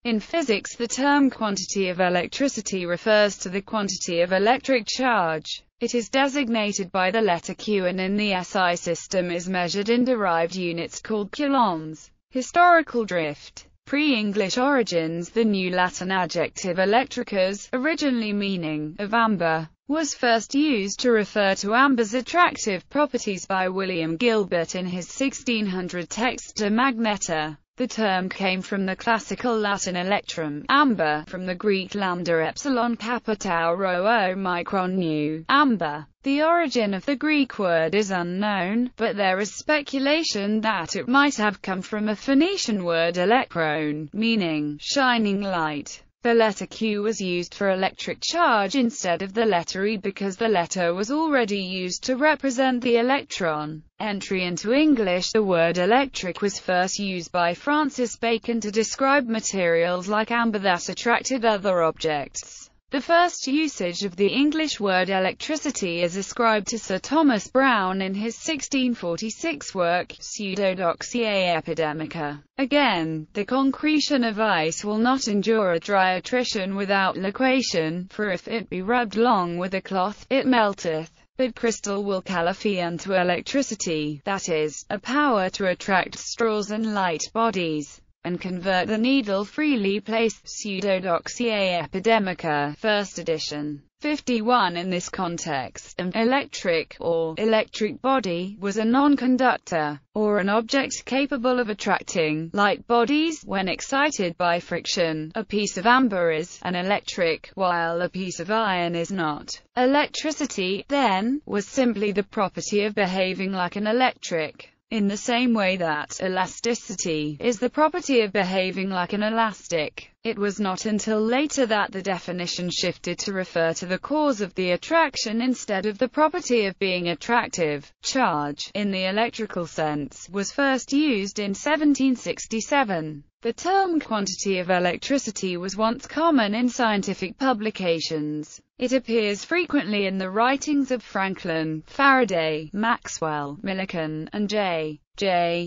In physics, the term quantity of electricity refers to the quantity of electric charge. It is designated by the letter Q and in the SI system is measured in derived units called coulombs. Historical drift. Pre-English origins. The new Latin adjective electricus, originally meaning of amber, was first used to refer to amber's attractive properties by William Gilbert in his 1600 text De Magneta. The term came from the classical Latin electrum, amber, from the Greek lambda epsilon kappa tau rho omicron nu, amber. The origin of the Greek word is unknown, but there is speculation that it might have come from a Phoenician word elektron, meaning shining light. The letter Q was used for electric charge instead of the letter E because the letter was already used to represent the electron. Entry into English. The word electric was first used by Francis Bacon to describe materials like amber that attracted other objects. The first usage of the English word electricity is ascribed to Sir Thomas Browne in his 1646 work, Pseudodoxia Epidemica. Again, the concretion of ice will not endure a dry attrition without liquation, for if it be rubbed long with a cloth, it melteth. But crystal will callify unto electricity, that is, a power to attract straws and light bodies, and convert the needle freely placed. Pseudodoxia Epidemica, 1st edition. 51. In this context, an electric, or electric body, was a non-conductor, or an object capable of attracting light bodies when excited by friction. A piece of amber is an electric, while a piece of iron is not. Electricity, then, was simply the property of behaving like an electric, in the same way that elasticity is the property of behaving like an elastic. It was not until later that the definition shifted to refer to the cause of the attraction instead of the property of being attractive. Charge, in the electrical sense, was first used in 1767. The term quantity of electricity was once common in scientific publications. It appears frequently in the writings of Franklin, Faraday, Maxwell, Millikan, and J.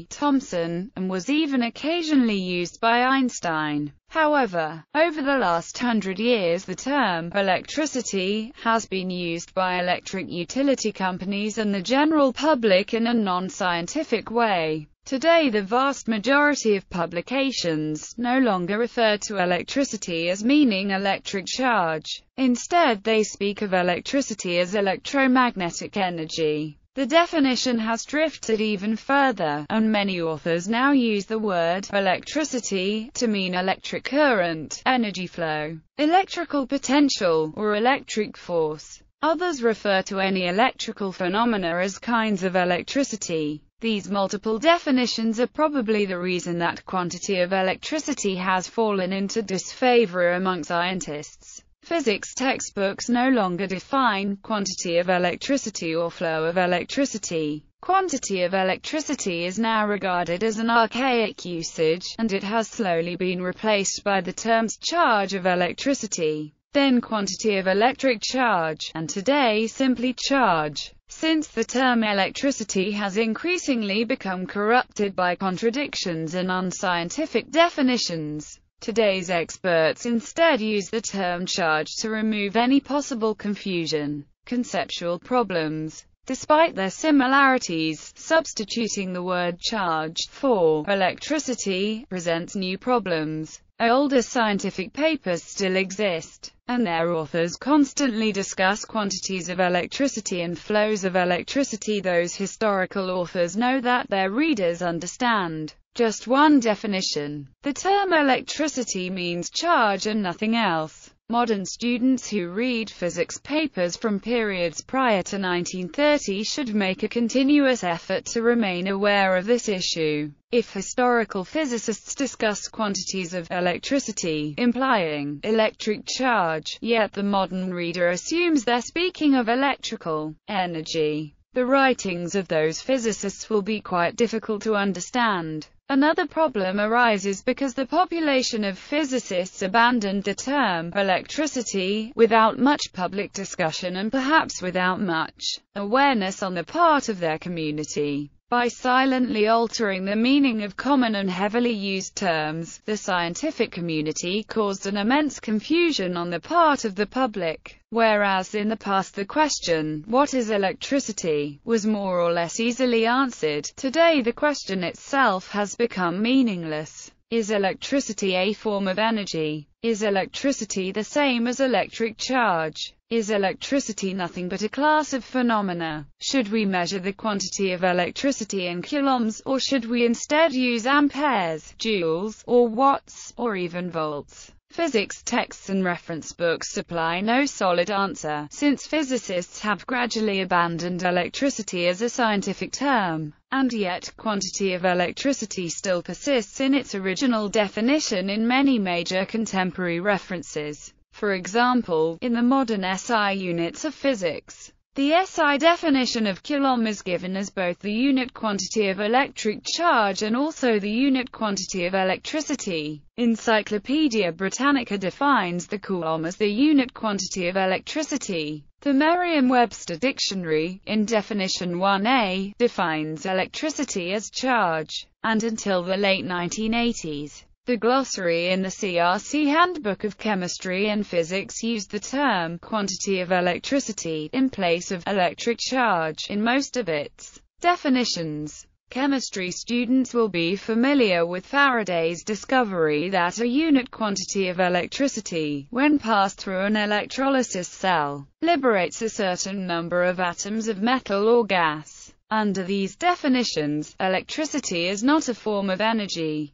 Thomson, and was even occasionally used by Einstein. However, over the last 100 years the term electricity has been used by electric utility companies and the general public in a non-scientific way. Today the vast majority of publications no longer refer to electricity as meaning electric charge. Instead they speak of electricity as electromagnetic energy. The definition has drifted even further, and many authors now use the word electricity to mean electric current, energy flow, electrical potential, or electric force. Others refer to any electrical phenomena as kinds of electricity. These multiple definitions are probably the reason that quantity of electricity has fallen into disfavor among scientists. Physics textbooks no longer define quantity of electricity or flow of electricity. Quantity of electricity is now regarded as an archaic usage, and it has slowly been replaced by the terms charge of electricity, then quantity of electric charge, and today simply charge. Since the term electricity has increasingly become corrupted by contradictions and unscientific definitions, today's experts instead use the term charge to remove any possible confusion. Conceptual problems. Despite their similarities, substituting the word charge for electricity presents new problems. Older scientific papers still exist, and their authors constantly discuss quantities of electricity and flows of electricity. Those historical authors know that their readers understand just one definition. The term electricity means charge and nothing else. Modern students who read physics papers from periods prior to 1930 should make a continuous effort to remain aware of this issue. If historical physicists discuss quantities of electricity, implying electric charge, yet the modern reader assumes they're speaking of electrical energy, the writings of those physicists will be quite difficult to understand. Another problem arises because the population of physicists abandoned the term electricity without much public discussion and perhaps without much awareness on the part of their community. By silently altering the meaning of common and heavily used terms, the scientific community caused an immense confusion on the part of the public. Whereas in the past the question, "What is electricity?" was more or less easily answered, today the question itself has become meaningless. Is electricity a form of energy? Is electricity the same as electric charge? Is electricity nothing but a class of phenomena? Should we measure the quantity of electricity in coulombs, or should we instead use amperes, joules, or watts, or even volts? Physics texts and reference books supply no solid answer, since physicists have gradually abandoned electricity as a scientific term. And yet, quantity of electricity still persists in its original definition in many major contemporary references. For example, in the modern SI units of physics, the SI definition of coulomb is given as both the unit quantity of electric charge and also the unit quantity of electricity. Encyclopaedia Britannica defines the coulomb as the unit quantity of electricity. The Merriam-Webster Dictionary, in definition 1A, defines electricity as charge, and until the late 1980s, the glossary in the CRC Handbook of Chemistry and Physics used the term quantity of electricity in place of electric charge in most of its definitions. Chemistry students will be familiar with Faraday's discovery that a unit quantity of electricity, when passed through an electrolysis cell, liberates a certain number of atoms of metal or gas. Under these definitions, electricity is not a form of energy.